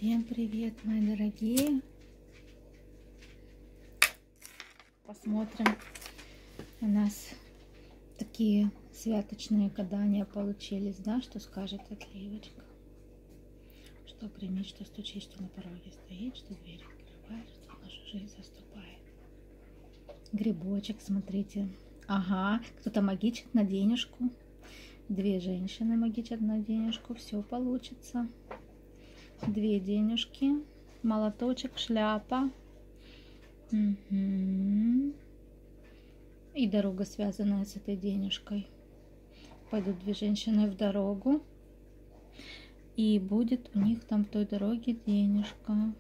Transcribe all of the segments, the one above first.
Всем привет, мои дорогие! Посмотрим, у нас такие святочные гадания получились, да? Что скажет отливочка? Что гремит, что стучит, что на пороге стоит, что дверь открывает, что в нашу жизнь заступает. Грибочек, смотрите. Ага, кто-то магичит на денежку. Две женщины магичат на денежку, все получится. Две денежки, молоточек, шляпа. Угу. И дорога, связанная с этой денежкой. Пойдут две женщины в дорогу, и будет у них там в той дороге денежка.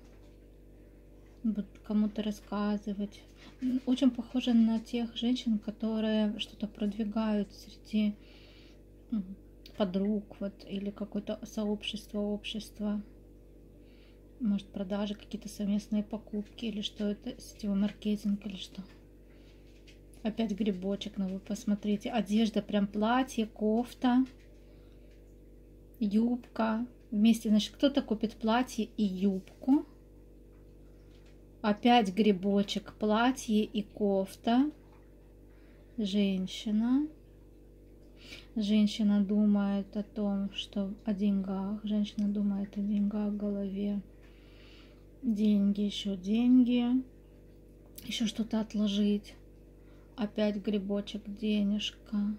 Будут кому-то рассказывать. Очень похоже на тех женщин, которые что-то продвигают среди подруг, вот, или какое-то сообщество, общество. Может, продажи, какие-то совместные покупки, или что это, сетевой маркетинг, или что. Опять грибочек, ну вы посмотрите. Одежда, прям платье, кофта, юбка. Вместе, значит, кто-то купит платье и юбку. Опять грибочек, платье и кофта. Женщина. Женщина думает о том, что о деньгах. Женщина думает о деньгах в голове. Деньги, еще деньги. Еще что-то отложить. Опять грибочек, денежка.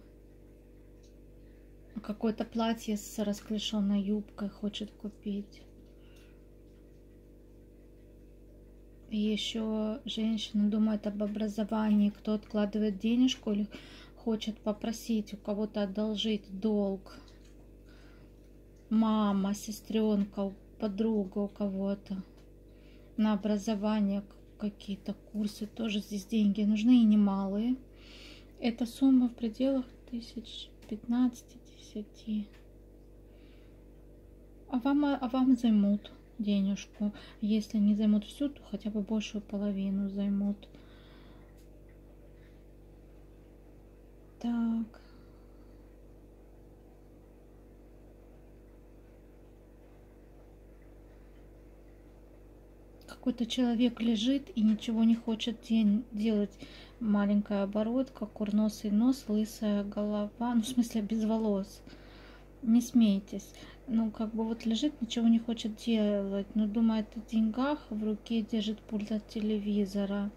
Какое-то платье с расклешенной юбкой хочет купить. И еще женщина думает об образовании. Кто откладывает денежку или хочет попросить у кого-то одолжить долг. Мама, сестренка, подруга у кого-то. На образование какие-то курсы. Тоже здесь деньги нужны и немалые. Эта сумма в пределах 15-10. А вам займут денежку. Если не займут всю, то хотя бы большую половину займут. Так. Какой-то человек лежит и ничего не хочет делать. Маленькая оборотка, курносый нос, лысая голова. Ну, в смысле, без волос. Не смейтесь. Ну, как бы вот лежит, ничего не хочет делать. Но думает о деньгах, в руке держит пульт от телевизора.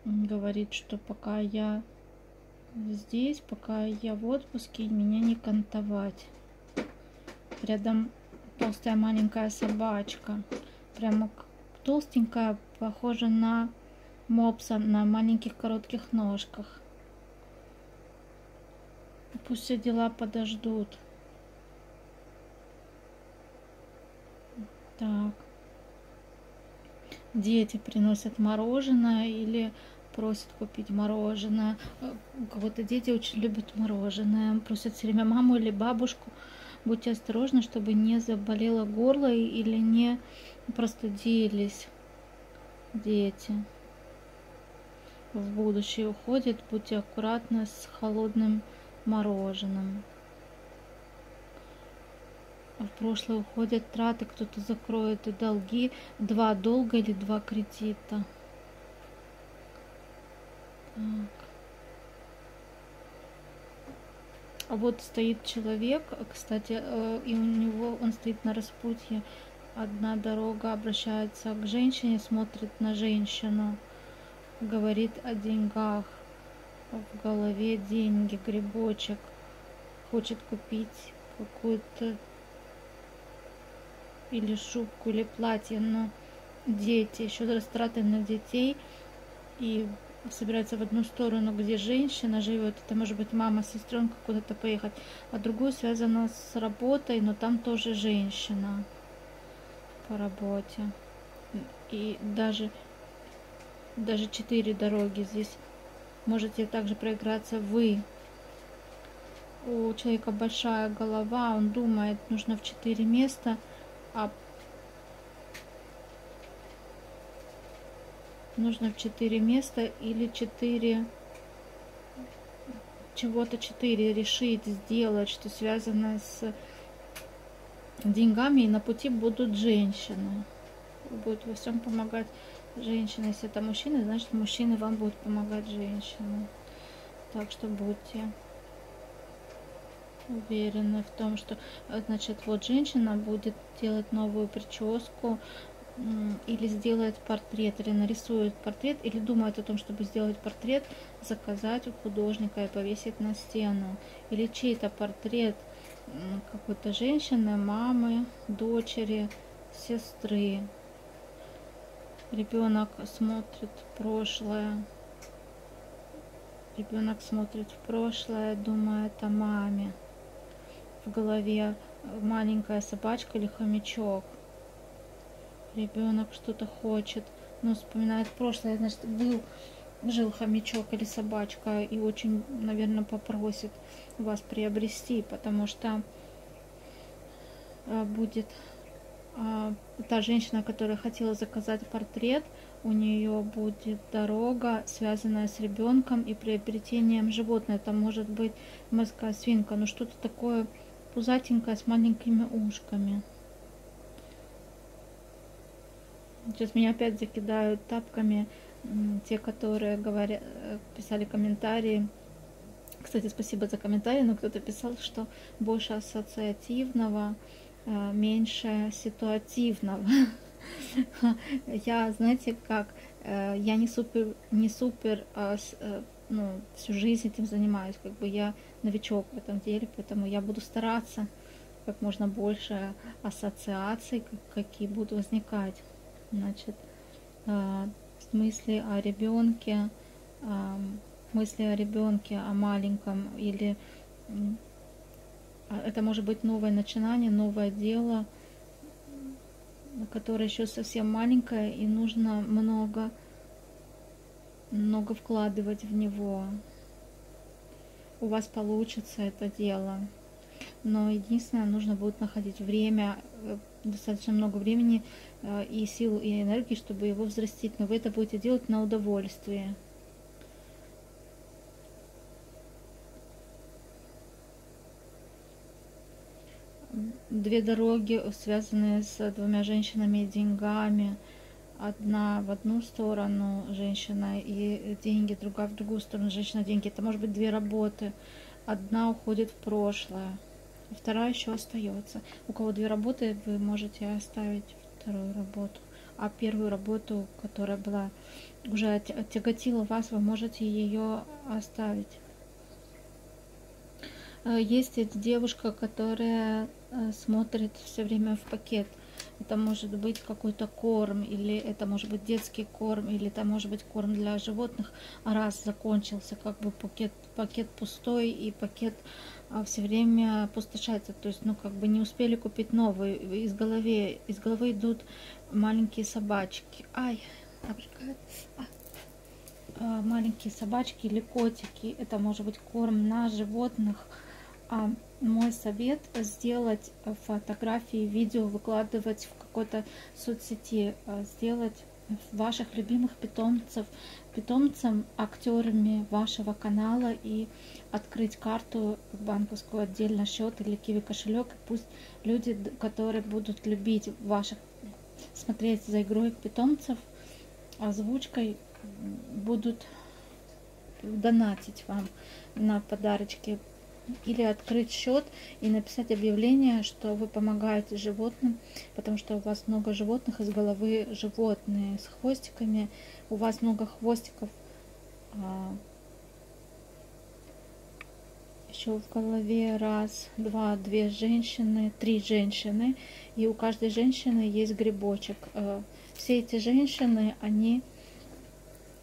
Говорит, что пока я здесь, пока я в отпуске, меня не кантовать. Рядом толстая маленькая собачка. Прямо толстенькая, похожа на мопса на маленьких коротких ножках. Пусть все дела подождут. Так. Дети приносят мороженое или просят купить мороженое. У кого-то дети очень любят мороженое. Просят все время маму или бабушку. Будьте осторожны, чтобы не заболело горло или не простудились дети. В будущее уходит. Будьте аккуратны с холодным мороженым. В прошлое уходят траты, кто-то закроет и долги. 2 долга или 2 кредита. Так. А вот стоит человек, кстати, и у него он стоит на распутье. Одна дорога обращается к женщине, смотрит на женщину, говорит о деньгах. В голове деньги, грибочек. Хочет купить какую-то или шубку, или платье, но дети, еще растраты на детей, и собирается в одну сторону, где женщина живет, это может быть мама, сестренка, куда-то поехать, а другую связано с работой, но там тоже женщина по работе. И даже 4 дороги здесь можете также проиграться вы. У человека большая голова, он думает, нужно в 4 места, нужно в 4 места или 4 чего-то 4 решить, сделать, что связано с деньгами, и на пути будут женщины. Будет во всем помогать женщина. Если это мужчина, значит мужчины вам будут помогать женщины. Так что будьте уверены в том, что, значит, вот женщина будет делать новую прическу, или сделает портрет, или нарисует портрет, или думает о том, чтобы сделать портрет, заказать у художника и повесить на стену. Или чей-то портрет какой-то женщины, мамы, дочери, сестры. Ребенок смотрит в прошлое. Ребенок смотрит в прошлое, думает о маме. В голове маленькая собачка или хомячок. Ребенок что-то хочет, но вспоминает прошлое, значит, жил хомячок или собачка и очень, наверное, попросит вас приобрести, потому что будет та женщина, которая хотела заказать портрет, у нее будет дорога, связанная с ребенком и приобретением животного. Это может быть морская свинка, но что-то такое пузатенькое с маленькими ушками. Сейчас меня опять закидают тапками те, которые писали комментарии. Кстати, спасибо за комментарий, но кто-то писал, что больше ассоциативного, меньше ситуативного. Я, знаете, как, я не супер, ну, всю жизнь этим занимаюсь, как бы я новичок в этом деле, поэтому я буду стараться как можно больше ассоциаций, какие будут возникать. Значит, мысли о ребенке, о маленьком, или это может быть новое начинание, новое дело, которое еще совсем маленькое, и нужно много вкладывать в него. У вас получится это дело. Но единственное, нужно будет находить время, достаточно много времени и сил, и энергии, чтобы его взрастить. Но вы это будете делать на удовольствие. Две дороги, связанные с двумя женщинами и деньгами. Одна в одну сторону женщина и деньги, другая в другую сторону женщина и деньги. Это может быть две работы. Одна уходит в прошлое, вторая еще остается. У кого две работы, вы можете оставить вторую работу, а первую работу, которая была уже тяготила вас, вы можете ее оставить. Есть девушка, которая смотрит все время в пакет. Это может быть какой-то корм, или это может быть детский корм, или это может быть корм для животных. А раз закончился, как бы пакет пустой, и пакет все время опустошается. То есть, ну, как бы не успели купить новый. Из головы идут маленькие собачки. Маленькие собачки или котики. Это может быть корм на животных. Мой совет — сделать фотографии, видео, выкладывать в какой-то соцсети, сделать ваших любимых питомцем актерами вашего канала и открыть карту банковскую, отдельно счет или киви кошелек. Пусть люди, которые будут любить смотреть за игрой питомцев, озвучкой, будут донатить вам на подарочки. Или открыть счет и написать объявление, что вы помогаете животным, потому что у вас много животных, из головы животные с хвостиками, у вас много хвостиков. Еще в голове две женщины, 3 женщины, и у каждой женщины есть грибочек. Все эти женщины, они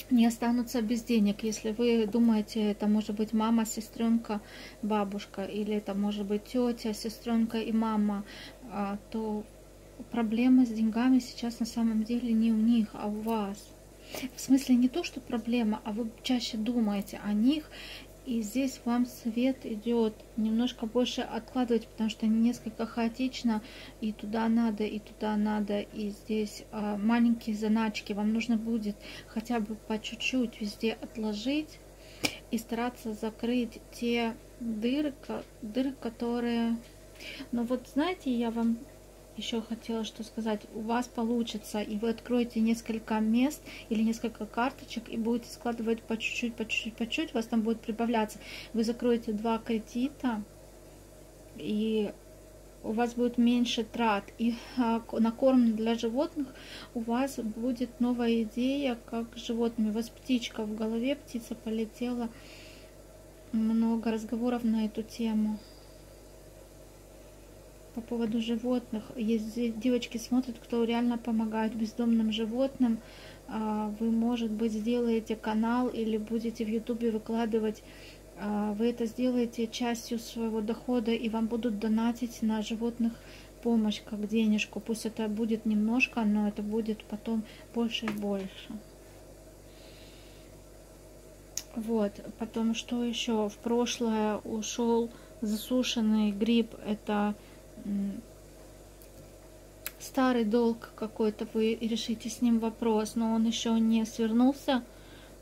не останутся без денег. Если вы думаете, это может быть мама, сестренка, бабушка, или это может быть тетя, сестренка и мама, то проблемы с деньгами сейчас на самом деле не у них, а у вас. В смысле, не то, что проблема, а вы чаще думаете о них. И здесь вам совет идет немножко больше откладывать, потому что несколько хаотично, и туда надо, и туда надо, и здесь маленькие заначки. Вам нужно будет хотя бы по чуть-чуть везде отложить и стараться закрыть те дыры, которые Но вот знаете, я вам еще хотела что сказать. У вас получится, и вы откроете несколько мест или несколько карточек и будете складывать по чуть-чуть, по чуть-чуть, по чуть-чуть, у вас там будет прибавляться. Вы закроете 2 кредита, и у вас будет меньше трат. И на корм для животных у вас будет новая идея, как с животными. У вас птичка в голове, птица полетела. Много разговоров на эту тему. По поводу животных. Если девочки смотрят, кто реально помогает бездомным животным, вы, может быть, сделаете канал или будете в Ютубе выкладывать. Вы это сделаете частью своего дохода, и вам будут донатить на животных помощь, как денежку. Пусть это будет немножко, но это будет потом больше и больше. Вот, потом что еще? В прошлое ушел засушенный гриб. Это старый долг какой-то, вы решите с ним вопрос, но он еще не свернулся,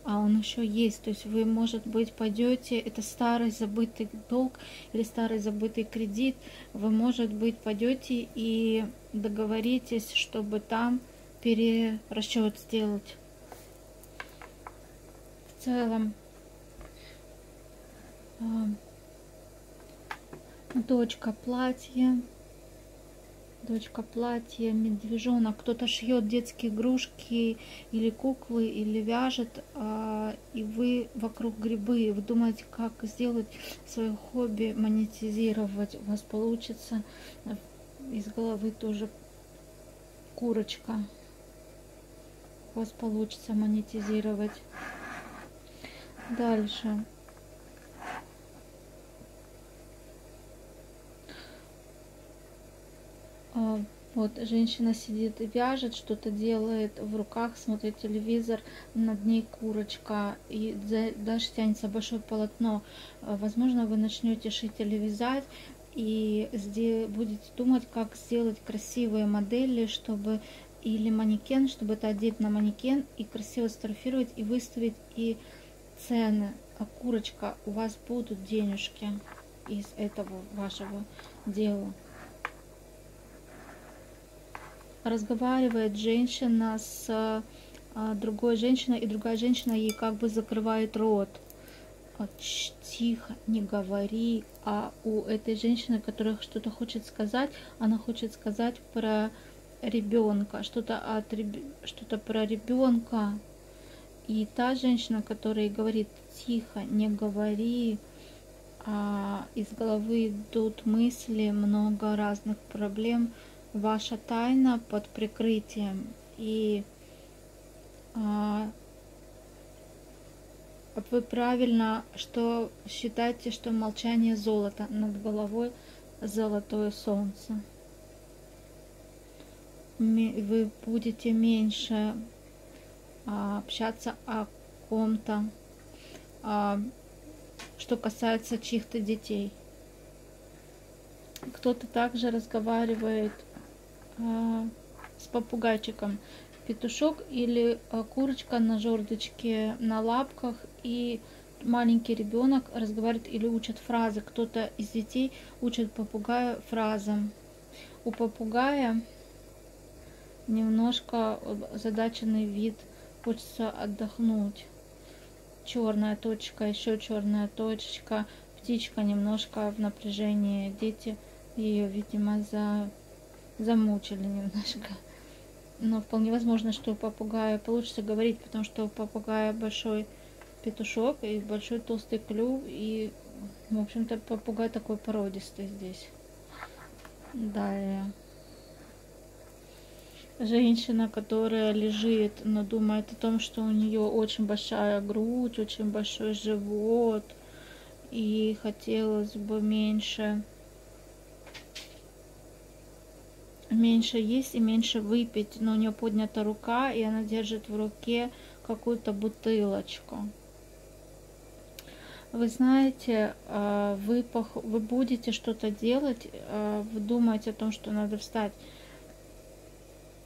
а он еще есть. То есть вы, может быть, пойдете, это старый забытый долг или старый забытый кредит, вы, может быть, пойдете и договоритесь, чтобы там перерасчет сделать. В целом, дочка платье, медвежонок. Кто-то шьет детские игрушки или куклы, или вяжет, и вы вокруг грибы. Вы думаете, как сделать свое хобби монетизировать. У вас получится из головы тоже курочка. У вас получится монетизировать. Дальше. Вот женщина сидит и вяжет, что-то делает в руках, смотрит телевизор, над ней курочка, и дальше тянется большое полотно. Возможно, вы начнете шить или вязать, и будете думать, как сделать красивые модели, чтобы или манекен, чтобы это одеть на манекен и красиво сфотографировать и выставить, и цены. А курочка, у вас будут денежки из этого вашего дела. Разговаривает женщина с другой женщиной, и другая женщина ей как бы закрывает рот. Тихо, не говори. А у этой женщины, которая что-то хочет сказать, она хочет сказать про ребенка, что-то про ребенка. И та женщина, которая говорит тихо, не говори, из головы идут мысли, много разных проблем. Ваша тайна под прикрытием, и вы правильно что считаете, что молчание золото, над головой золотое солнце. Вы будете меньше общаться о ком-то, что касается чьих-то детей. Кто-то также разговаривает с попугайчиком. Петушок или курочка на жердочке, на лапках, и маленький ребенок разговаривает или учит фразы. Кто-то из детей учит попугая фразам. У попугая немножко озадаченный вид, хочется отдохнуть. Черная точка, еще черная точка, птичка немножко в напряжении. Дети ее, видимо, замучили немножко. Но вполне возможно, что у попугая получится говорить, потому что у попугая большой петушок и большой толстый клюв, и, в общем-то, попугай такой породистый здесь. Далее. Женщина, которая лежит, но думает о том, что у нее очень большая грудь, очень большой живот, и хотелось бы меньше есть и меньше выпить, но у нее поднята рука, и она держит в руке какую-то бутылочку. Вы знаете, вы будете что-то делать, вы думаете о том, что надо встать.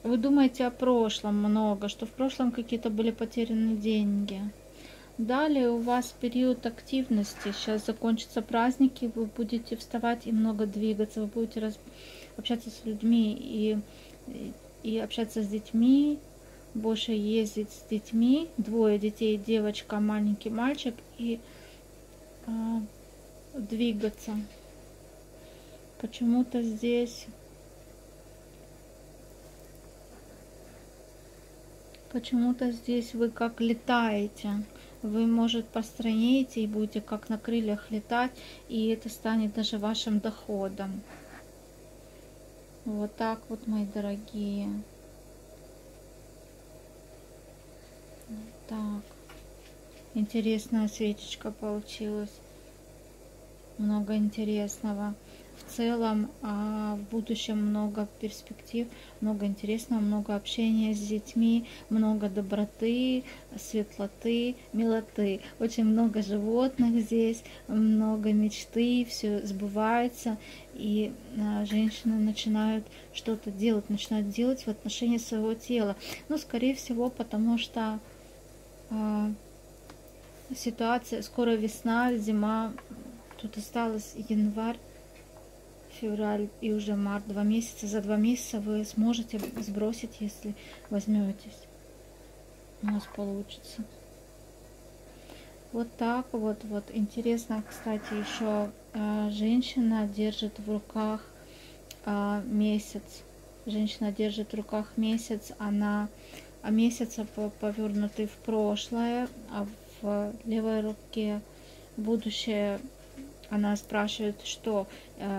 Вы думаете о прошлом много, что в прошлом какие-то были потеряны деньги. Далее у вас период активности. Сейчас закончатся праздники, вы будете вставать и много двигаться, вы будете общаться с людьми и общаться с детьми, больше ездить с детьми. 2 детей, девочка, маленький мальчик, и двигаться. Почему-то здесь вы как летаете. Вы, может, построите и будете как на крыльях летать, и это станет даже вашим доходом. Вот так вот, мои дорогие. Так. Интересная свечечка получилась. Много интересного. В целом, в будущем много перспектив, много интересного, много общения с детьми, много доброты, светлоты, милоты. Очень много животных здесь, много мечты, все сбывается. И женщины начинают что-то делать, начинают делать в отношении своего тела. Ну, скорее всего, потому что ситуация, скоро весна, зима, тут осталось январь, февраль и уже март, 2 месяца. За 2 месяца вы сможете сбросить, если возьметесь. У нас получится. Вот так вот. Интересно, кстати, еще женщина держит в руках месяц. Женщина держит в руках месяц, месяц повернутый в прошлое, а в левой руке будущее. Она спрашивает, что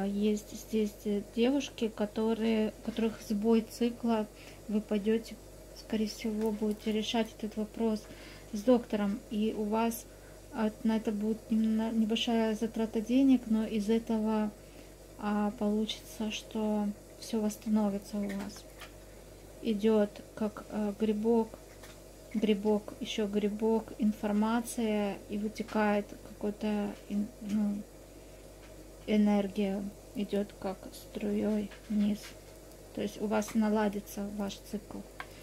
есть здесь девушки, которых сбой цикла, вы пойдете, скорее всего, будете решать этот вопрос с доктором, и у вас на это будет небольшая затрата денег, но из этого получится, что все восстановится у вас. Идет как грибок, еще грибок, информация, и вытекает какой-то, энергия, идет как струей вниз. То есть у вас наладится ваш цикл.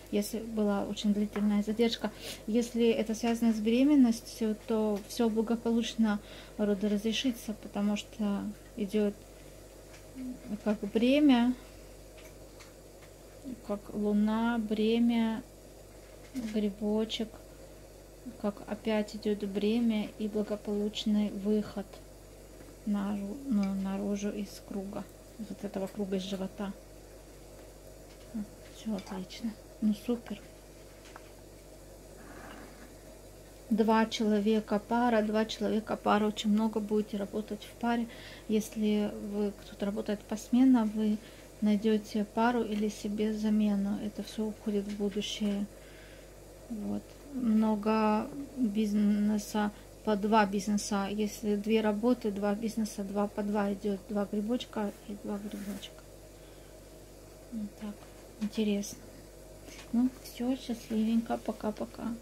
Если была очень длительная задержка, если это связано с беременностью, то все благополучно родоразрешится, потому что идет как бремя, как луна, бремя, грибочек, как опять идет бремя и благополучный выход наружу из круга, из вот этого круга из живота. Все отлично. Ну супер. 2 человека пара, очень много будете работать в паре. Если кто-то работает посменно, вы найдете пару или себе замену. Это все уходит в будущее. Вот. Много бизнеса, по 2 бизнеса. Если 2 работы, 2 бизнеса, 2 по 2 идет. 2 грибочка и 2 грибочка. Вот так. Интересно. Ну, все, счастливенько. Пока-пока.